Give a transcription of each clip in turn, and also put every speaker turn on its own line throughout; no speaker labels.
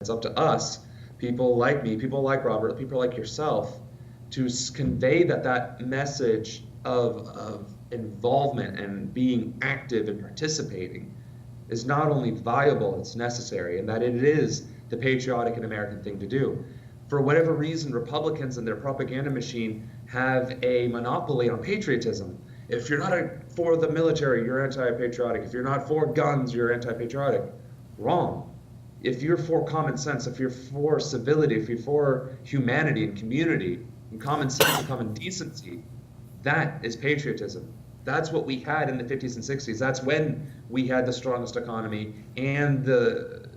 It's up to us, people like me, people like Robert, people like yourself, to convey that message of involvement and being active and participating is not only viable, it's necessary, and that it is the patriotic and American thing to do. For whatever reason, Republicans and their propaganda machine have a monopoly on patriotism. If you're not for the military, you're anti-patriotic. If you're not for guns, you're anti-patriotic. Wrong. If you're for common sense, if you're for civility, if you're for humanity and community and common sense and common decency, that is patriotism. That's what we had in the 50s and 60s. That's when we had the strongest economy and the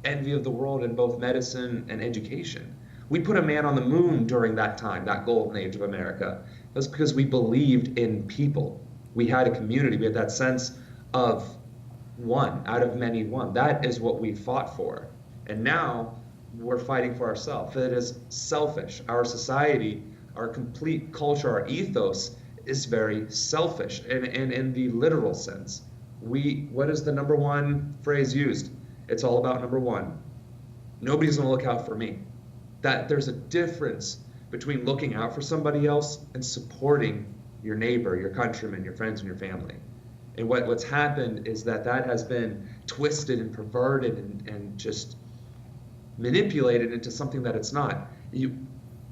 envy of the world in both medicine and education. We put a man on the moon during that time, that golden age of America. That's because we believed in people. We had a community. We had that sense of one out of many one. That is what we fought for. And now we're fighting for ourselves. It is selfish. Our society, our complete culture, our ethos is very selfish. And in the literal sense, what is the number one phrase used? It's all about number one. Nobody's going to look out for me. That there's a difference between looking out for somebody else and supporting your neighbor, your countrymen, your friends, and your family. And what's happened is that has been twisted and perverted and just manipulated into something that it's not.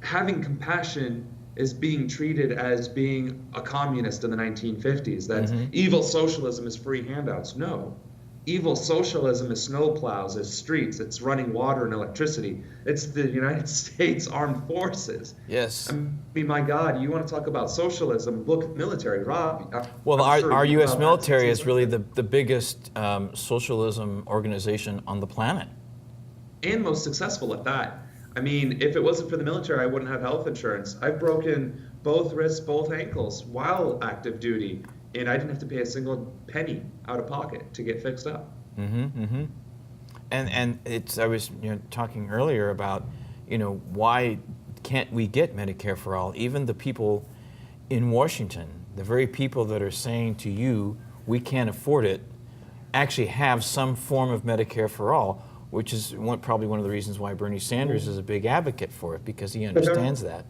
Having compassion is being treated as being a communist in the 1950s, that evil socialism is free handouts. No. Evil socialism is snowplows, is streets, it's running water and electricity. It's the United States Armed Forces.
Yes.
I mean, my God, you want to talk about socialism? Look at military, Rob.
Well, our U.S. military is really the biggest socialism organization on the planet.
And most successful at that. I mean, if it wasn't for the military, I wouldn't have health insurance. I've broken both wrists, both ankles while active duty. And I didn't have to pay a single penny out of pocket to get fixed up.
And I was talking earlier about why can't we get Medicare for all? Even the people in Washington, the very people that are saying to you we can't afford it, actually have some form of Medicare for all, which is probably one of the reasons why Bernie Sanders is a big advocate for it, because he understands that.